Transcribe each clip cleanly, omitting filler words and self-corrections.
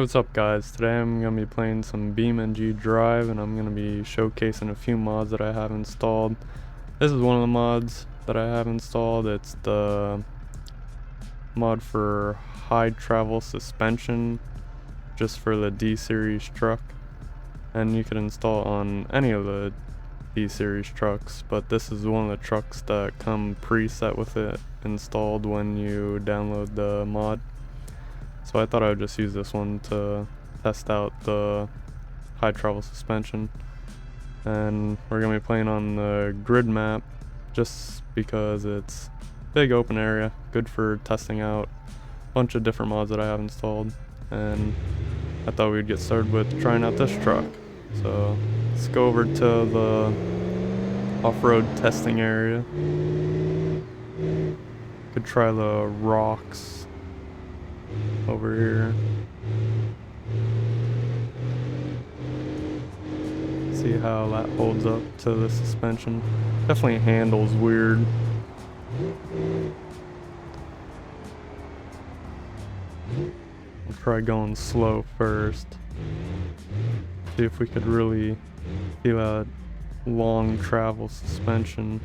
Hey, what's up guys? Today I'm going to be playing some BeamNG.Drive and I'm going to be showcasing a few mods that I have installed. This is one of the mods that I have installed. It's the mod for high travel suspension, just for the D-series truck. And you can install it on any of the D-series trucks, but this is one of the trucks that come preset with it installed when you download the mod. So I thought I would just use this one to test out the high travel suspension. And we're going to be playing on the grid map just because it's a big open area, good for testing out a bunch of different mods that I have installed. And I thought we'd get started with trying out this truck. So let's go over to the off-road testing area. Could try the rocks over here. See how that holds up to the suspension. Definitely handles weird. We'll try going slow first. See if we could really feel that long travel suspension.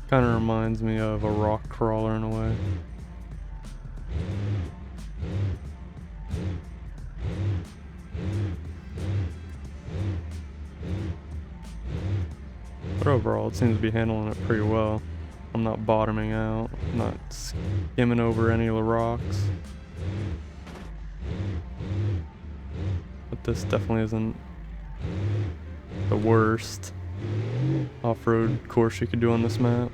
Kind of reminds me of a rock crawler in a way. But overall, it seems to be handling it pretty well. I'm not bottoming out, not skimming over any of the rocks. But this definitely isn't the worst off-road course you could do on this map.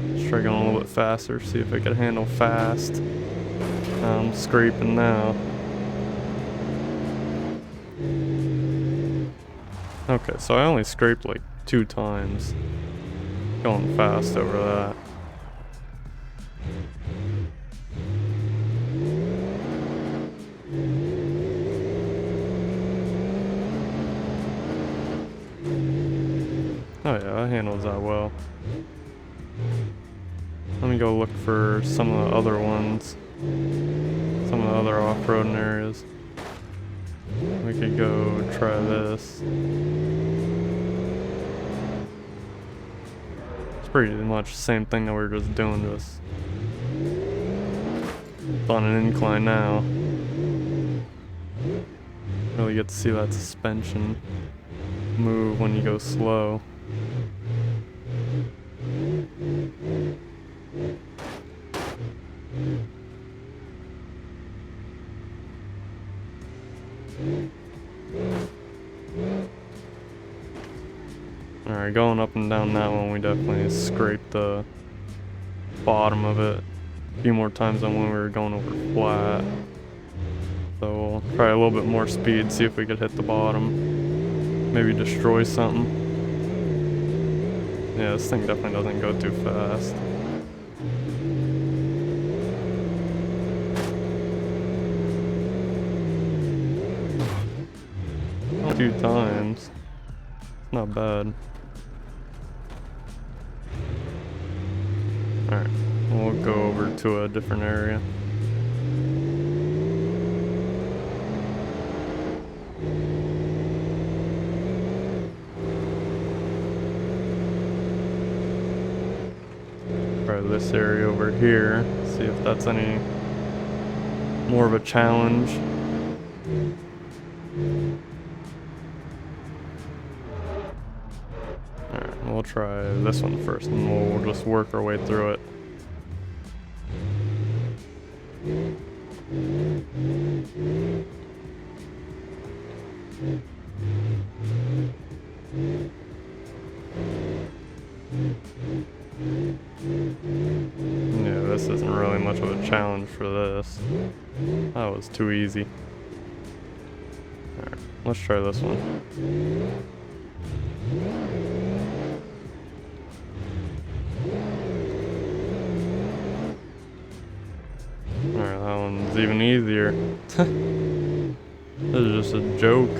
Let's try going a little bit faster, see if it could handle fast. I'm scraping now. Okay, so I only scraped like 2 times. Going fast over that. Oh yeah, that handles that well. Let me go look for some of the other ones. Some of the other off-roading areas. We could go try this. It's pretty much the same thing that we were just doing, just on an incline now. Really get to see that suspension move when you go slow. Alright, going up and down that one, we definitely scraped the bottom of it a few more times than when we were going over flat. So we'll try a little bit more speed, see if we could hit the bottom. Maybe destroy something. Yeah, this thing definitely doesn't go too fast. A few times. Not bad. Alright, we'll go over to a different area. Try this area over here, see if that's any more of a challenge. Alright, we'll try this one first and we'll just work our way through it. Yeah, this isn't really much of a challenge for this. That was too easy. Alright, let's try this one. Alright, that one's even easier. This is just a joke.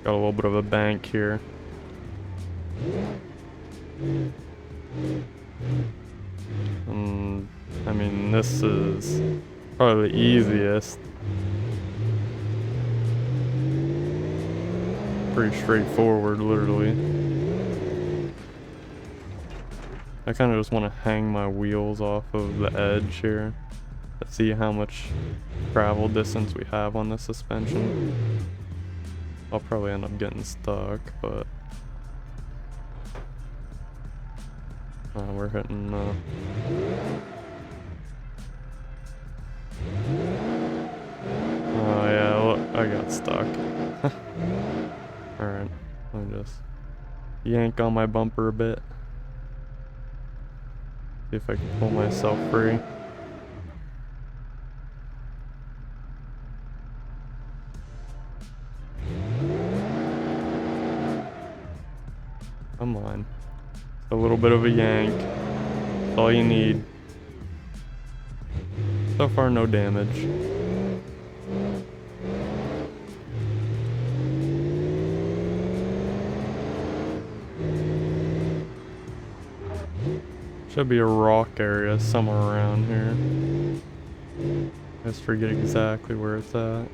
Got a little bit of a bank here. I mean, this is probably the easiest. Pretty straightforward, literally. I kind of just want to hang my wheels off of the edge here to see how much travel distance we have on the suspension. I'll probably end up getting stuck, but we're hitting oh yeah, look, I got stuck. Alright, let me just yank on my bumper a bit. See if I can pull myself free. Come on. A little bit of a yank. That's all you need. So far, no damage. Should be a rock area somewhere around here. I just forget exactly where it's at.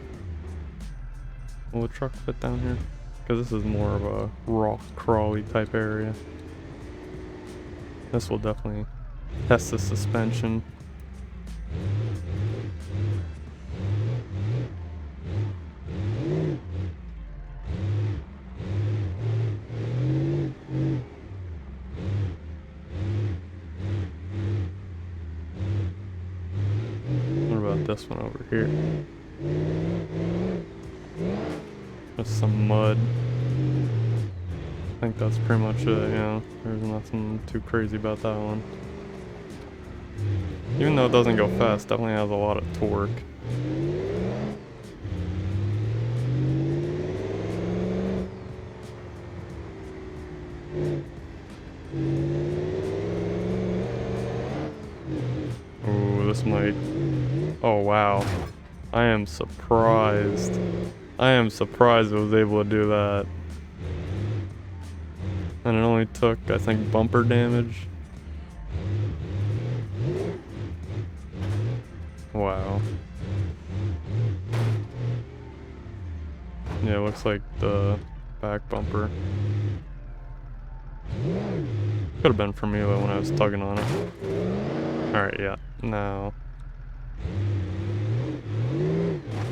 Will the truck fit down here? Because this is more of a rock crawly type area. This will definitely test the suspension. What about this one over here? Just some mud. I think that's pretty much it, yeah. There's nothing too crazy about that one. Even though it doesn't go fast, definitely has a lot of torque. Ooh, this might... Oh wow. I am surprised. I am surprised it was able to do that. And it only took, I think, bumper damage. Wow. Yeah, it looks like the back bumper. Could have been from me when I was tugging on it. Alright, yeah. Now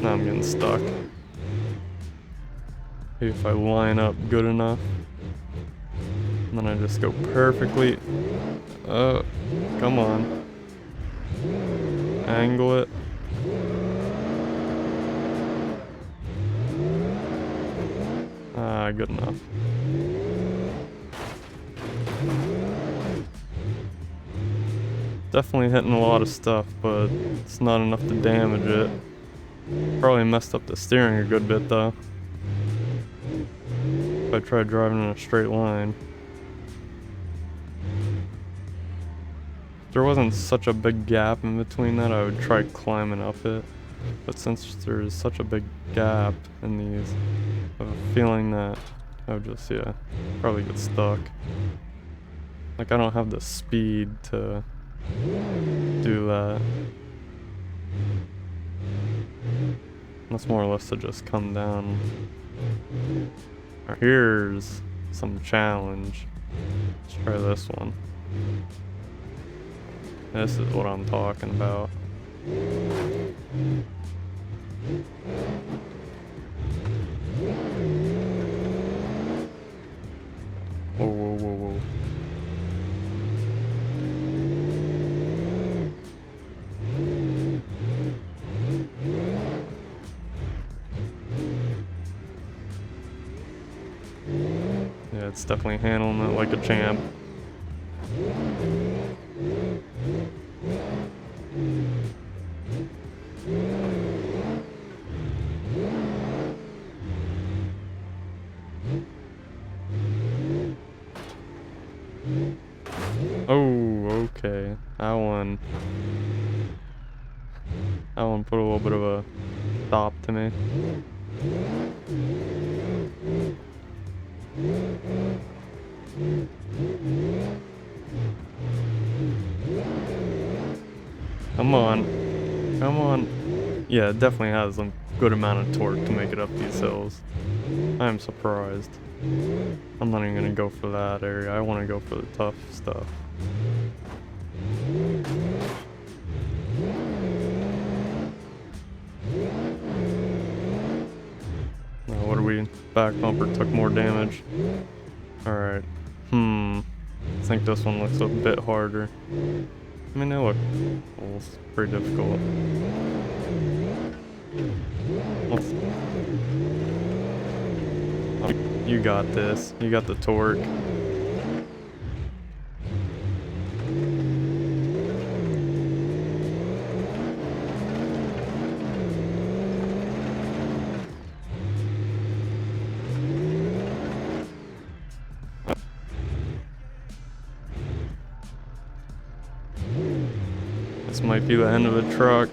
I'm getting stuck. Maybe if I line up good enough. And then I just go perfectly. Oh, come on. Angle it. Ah, good enough. Definitely hitting a lot of stuff, but it's not enough to damage it. Probably messed up the steering a good bit though. If I tried driving in a straight line. If there wasn't such a big gap in between that, I would try climbing up it. But since there's such a big gap in these, I have a feeling that I would just, yeah, probably get stuck. Like, I don't have the speed to do that. That's more or less to just come down. Alright, here's some challenge. Let's try this one. This is what I'm talking about. Whoa, whoa, whoa, whoa. Yeah, it's definitely handling it like a champ. Oh, okay. That one put a little bit of a stop to me. Come on. Come on. Yeah, it definitely has a good amount of torque to make it up these hills. I am surprised. I'm not even gonna go for that area. I want to go for the tough stuff. Now, what are we? Back bumper took more damage. Alright. I think this one looks a bit harder. I mean, they look well, it's pretty difficult. You got this. You got the torque. This might be the end of the truck.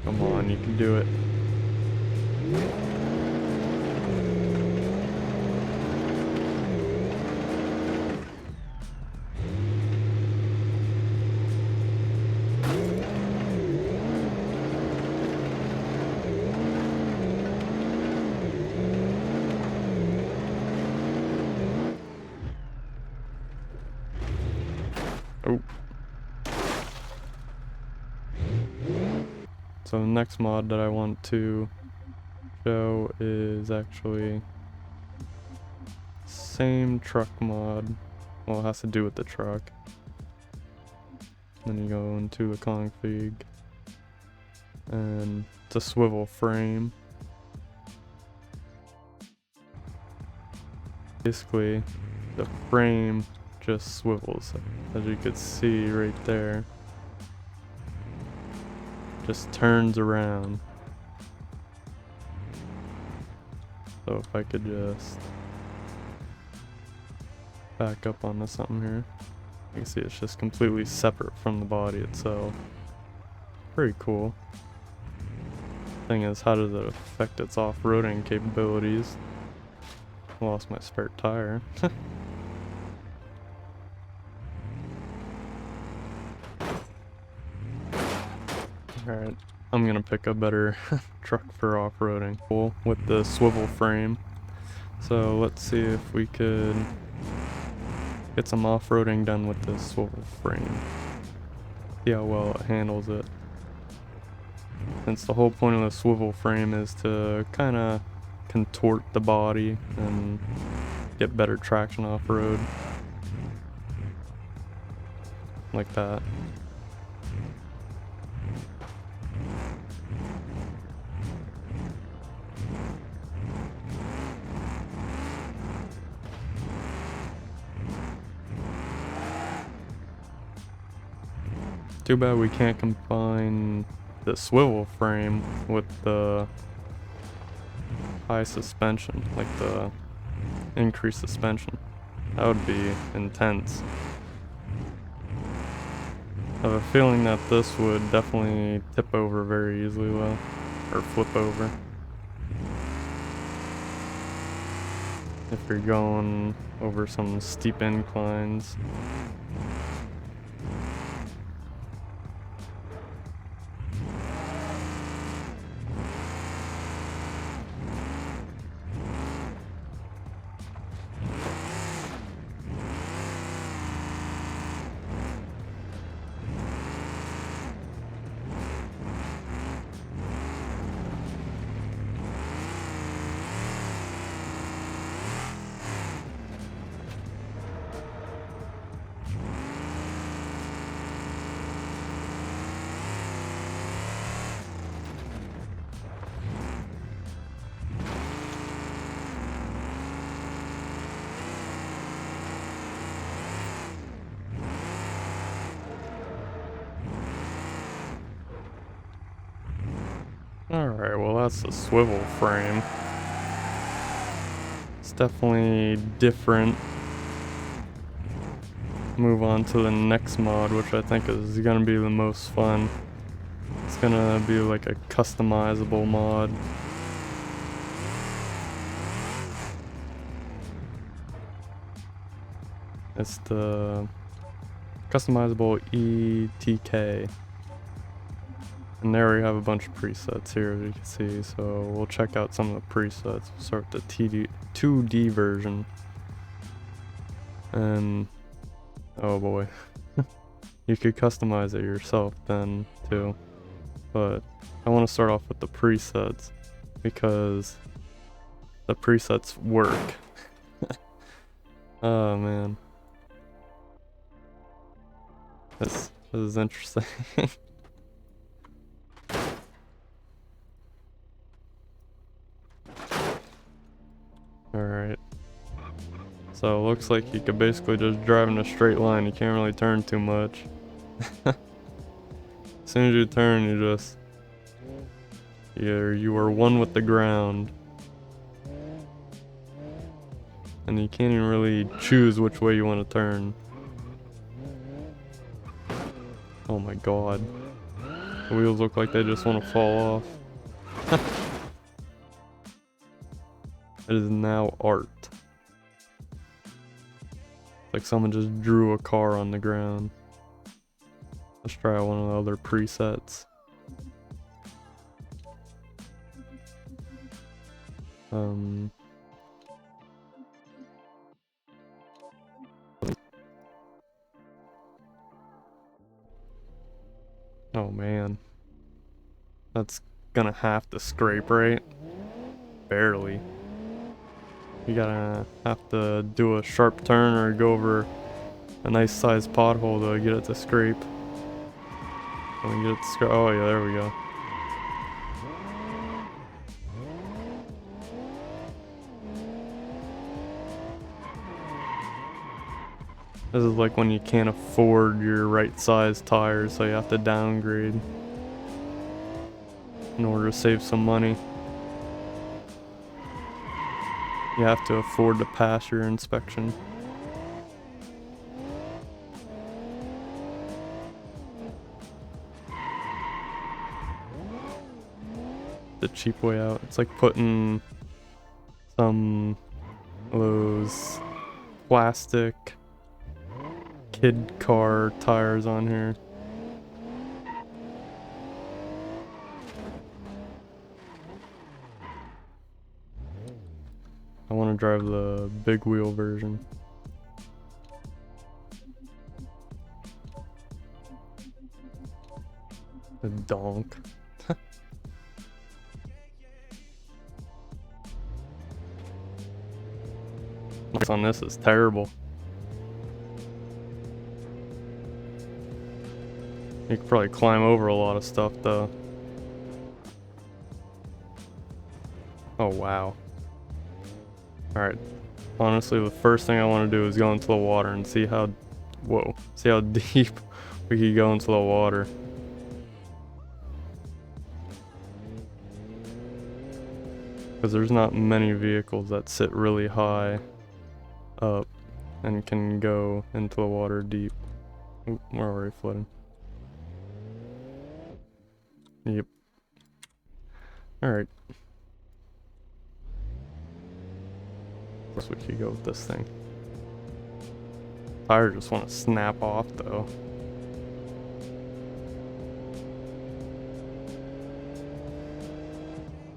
Come on, you can do it. Oh. So the next mod that I want to show is actually same truck mod. Well, it has to do with the truck. Then you go into the config and it's a swivel frame. Basically, the frame just swivels, as you could see right there. Just turns around. So if I could just back up onto something here, you can see it's just completely separate from the body itself. Pretty cool. Thing is, how does it affect its off-roading capabilities? Lost my spare tire. Alright, I'm gonna pick a better truck for off-roading. Cool, with the swivel frame. So let's see if we could get some off-roading done with this swivel frame. See how well it handles it. Since the whole point of the swivel frame is to kind of contort the body and get better traction off-road. Like that. Too bad we can't combine the swivel frame with the high suspension, like the increased suspension. That would be intense. I have a feeling that this would definitely tip over very easily though, or flip over. If you're going over some steep inclines. Alright, well that's the swivel frame. It's definitely different. Move on to the next mod, which I think is gonna be the most fun. It's gonna be like a customizable mod. It's the Customizable ETK. And there we have a bunch of presets here, as you can see. So we'll check out some of the presets. We'll start the 2D version. And oh boy, you could customize it yourself then too. But I want to start off with the presets because the presets work. Oh man, this is interesting. Alright. So it looks like you could basically just drive in a straight line. You can't really turn too much. As soon as you turn, you are one with the ground. And you can't even really choose which way you want to turn. Oh my god. The wheels look like they just want to fall off. It is now art. Like someone just drew a car on the ground. Let's try one of the other presets. Oh man. That's gonna have to scrape, right? Barely. You gotta have to do a sharp turn or go over a nice sized pothole to get it to scrape. Let me get it to scrape. Oh yeah, there we go. This is like when you can't afford your right size tires, so you have to downgrade in order to save some money. You have to afford to pass your inspection. The cheap way out. It's like putting some of those plastic kid car tires on here. I want to drive the big wheel version. The donk. What's on this is terrible. You could probably climb over a lot of stuff though. Oh wow. Alright. Honestly, the first thing I want to do is go into the water and see how... Whoa. See how deep we could go into the water. Because there's not many vehicles that sit really high up and can go into the water deep. Oop, we're already flooding. Yep. Alright. Guess we could go with this thing. Tires just want to snap off though.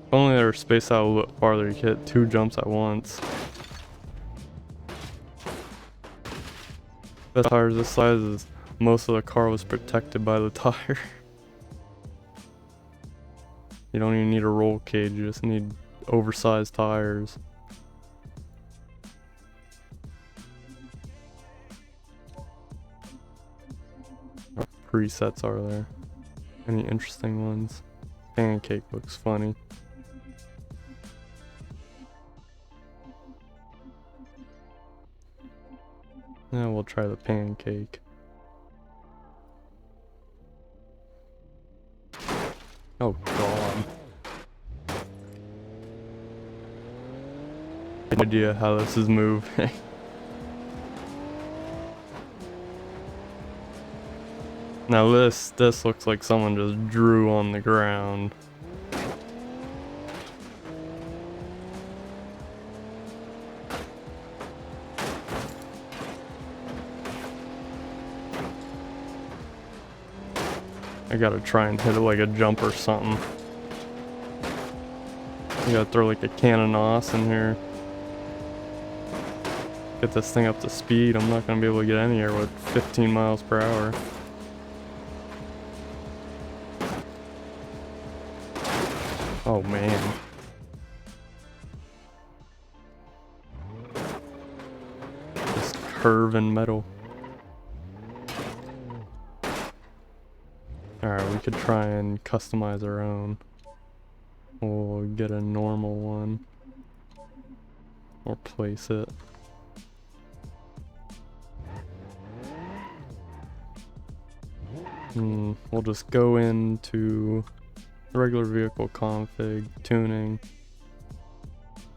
If only they were spaced out a little farther, you could hit 2 jumps at once. The tires this size is most of the car was protected by the tire. You don't even need a roll cage, you just need oversized tires. What presets are there? Any interesting ones? Pancake looks funny. Now we'll try the pancake. Oh god. No idea how this is moving. Now this looks like someone just drew on the ground. I gotta try and hit it like a jump or something. I gotta throw like a cannon os in here. Get this thing up to speed. I'm not gonna be able to get anywhere with 15 miles per hour. Oh man. Just curve and metal. Alright, we could try and customize our own. We'll get a normal one. Or place it. We'll just go into regular vehicle config, tuning,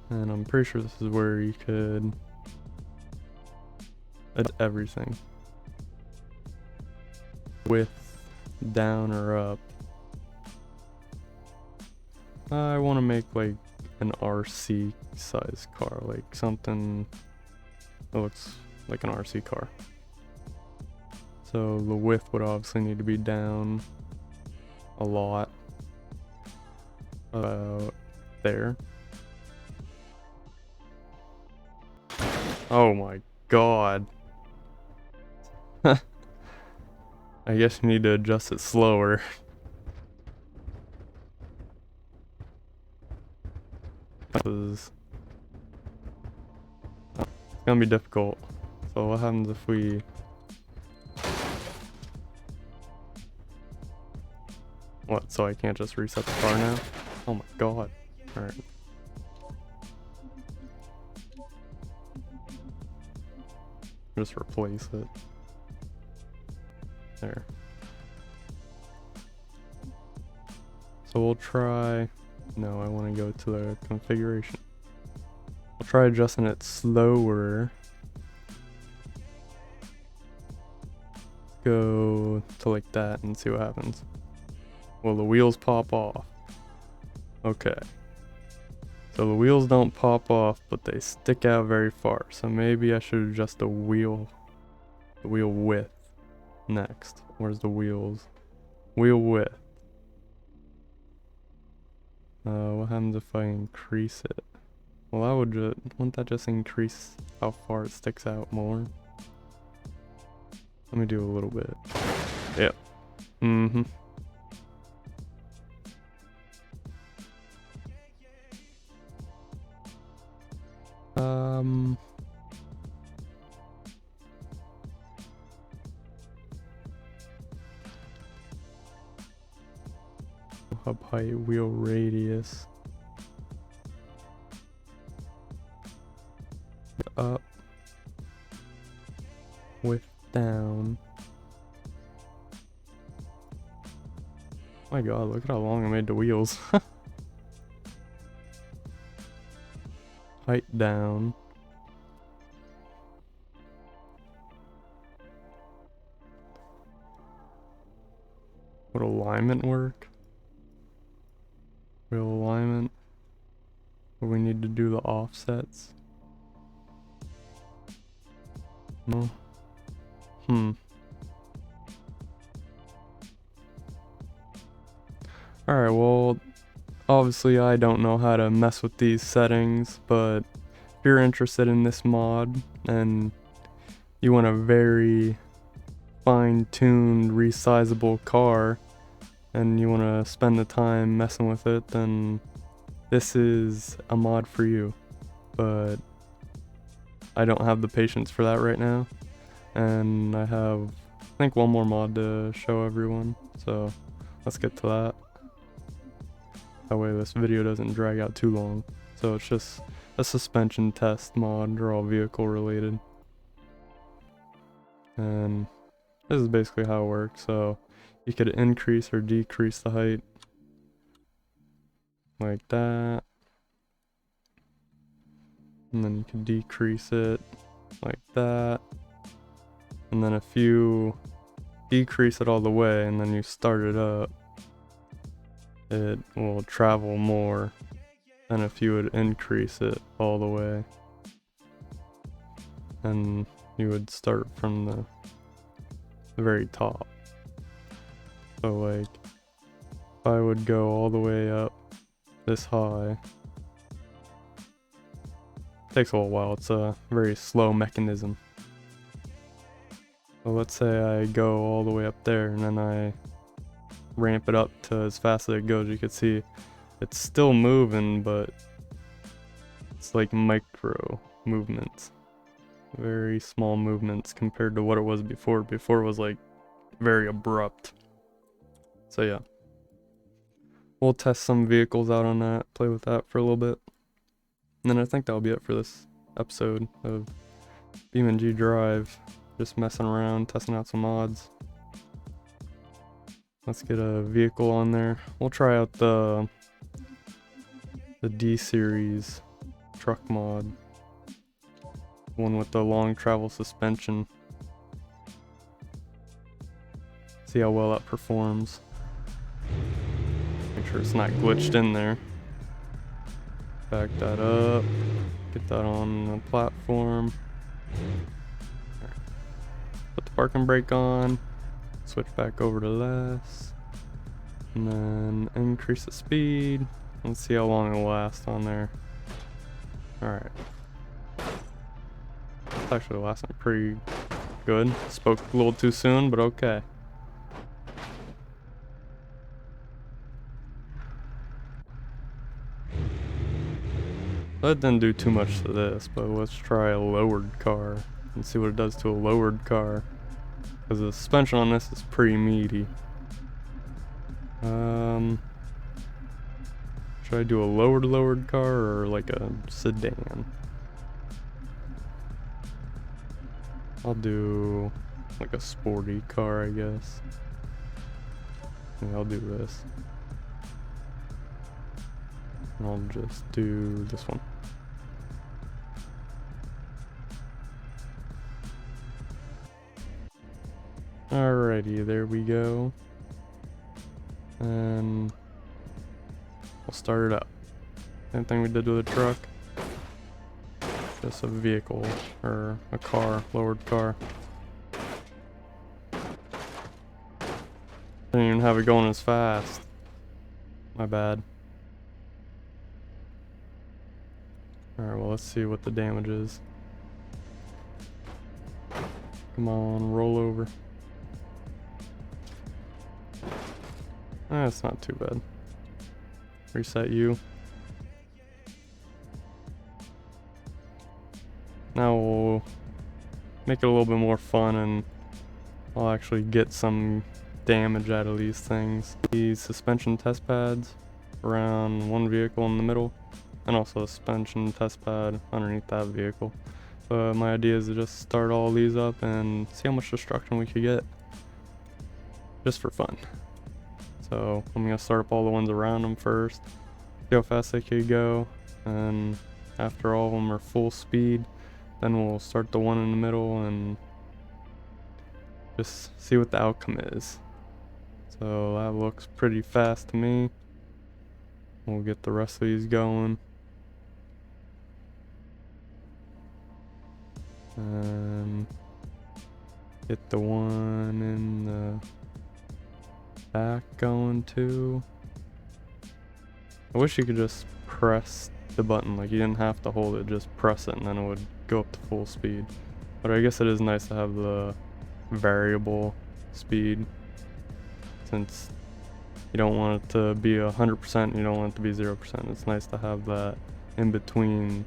and I'm pretty sure this is where you could add everything. Width, down or up. I want to make like an RC size car, like something that looks like an RC car. So the width would obviously need to be down a lot. About there. Oh my god. I guess you need to adjust it slower. It's gonna be difficult. So what happens if we... What, so I can't just reset the car now? Oh my god. Alright. Just replace it. There. So we'll try... No, I want to go to the configuration. I'll try adjusting it slower. Go to like that and see what happens. Will the wheels pop off? Okay. So the wheels don't pop off, but they stick out very far. So maybe I should adjust the wheel width next. Where's the wheels? Wheel width. What happens if I increase it? Well, I would wouldn't that just increase how far it sticks out more? Let me do a little bit. Yep. Mm-hmm. Hub height, wheel radius. Up. Width down. My god, look at how long I made the wheels. Height down. Would alignment work? Wheel alignment. But we need to do the offsets. No. Alright, well, obviously I don't know how to mess with these settings, but if you're interested in this mod and you want a very fine-tuned, resizable car and you want to spend the time messing with it, then this is a mod for you. But I don't have the patience for that right now, and I have, I think, one more mod to show everyone, so let's get to that. That way this video doesn't drag out too long. So it's just a suspension test mod. They're all vehicle related. And this is basically how it works. So you could increase or decrease the height like that. And then you can decrease it like that. And then if you decrease it all the way and then you start it up, it will travel more than if you would increase it all the way. And you would start from the very top. So like, if I would go all the way up this high, it takes a little while. It's a very slow mechanism. So let's say I go all the way up there and then I ramp it up to as fast as it goes. You can see it's still moving, but it's like micro movements, very small movements compared to what it was before. Before it was like very abrupt. So yeah, we'll test some vehicles out on that, play with that for a little bit, and then I think that'll be it for this episode of BeamNG.Drive. Just messing around, testing out some mods. Let's get a vehicle on there. We'll try out the D series truck mod, one with the long travel suspension. See how well that performs. Make sure it's not glitched in there. Back that up, get that on the platform. Put the parking brake on, switch back over to less, and then increase the speed. Let's see how long it'll last on there. Alright. It's actually lasting pretty good. Spoke a little too soon, but okay. That didn't do too much to this, but let's try a lowered car and see what it does to a lowered car. Because the suspension on this is pretty meaty. Should I do a lowered car or like a sedan? I'll do like a sporty car, I guess. Yeah, I'll do this. And I'll just do this one. Alrighty, there we go. And we'll start it up. Same thing we did with the truck. Just a vehicle, or a car, lowered car. Didn't even have it going as fast. My bad. Alright, well let's see what the damage is. Come on, roll over. That's not too bad. Reset you. Now we'll make it a little bit more fun and I'll actually get some damage out of these things. These suspension test pads around one vehicle in the middle, and also a suspension test pad underneath that vehicle. But my idea is to just start all these up and see how much destruction we could get, just for fun. So I'm gonna start up all the ones around them first, see how fast they could go, and after all of them are full speed, then we'll start the one in the middle and just see what the outcome is. So that looks pretty fast to me. We'll get the rest of these going. And get the one in the back going too. I wish you could just press the button, like you didn't have to hold it, just press it and then it would go up to full speed. But I guess it is nice to have the variable speed, since you don't want it to be 100%, you don't want it to be 0%. It's nice to have that in between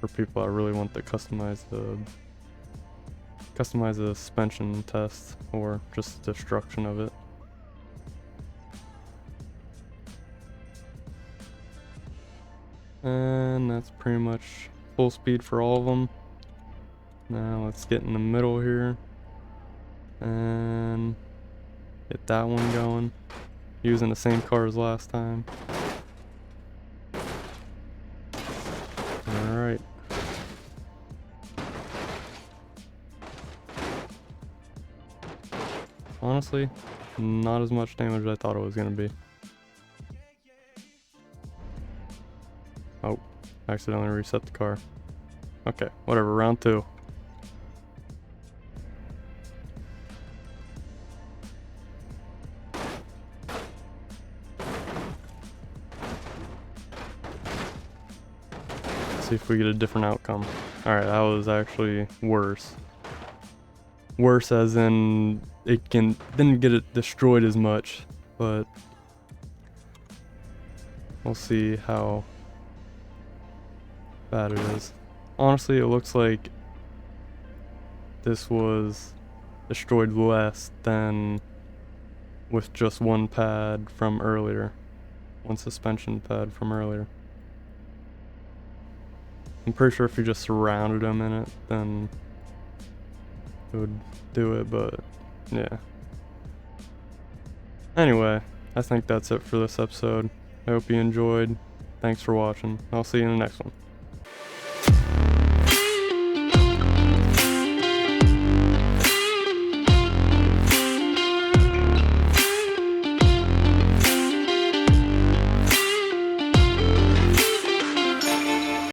for people that really want to customize the suspension test or just destruction of it. And that's pretty much full speed for all of them. Now let's get in the middle here and get that one going, using the same car as last time. Alright. Honestly, not as much damage as I thought it was going to be. Oh, accidentally reset the car. Okay, whatever, round two. See if we get a different outcome. Alright, that was actually worse. Worse as in it didn't get it destroyed as much, but we'll see how bad it is. Honestly, it looks like this was destroyed less than with just one pad from earlier. One suspension pad from earlier. I'm pretty sure if you just surrounded them in it, then it would do it, but yeah. Anyway, I think that's it for this episode. I hope you enjoyed. Thanks for watching. I'll see you in the next one.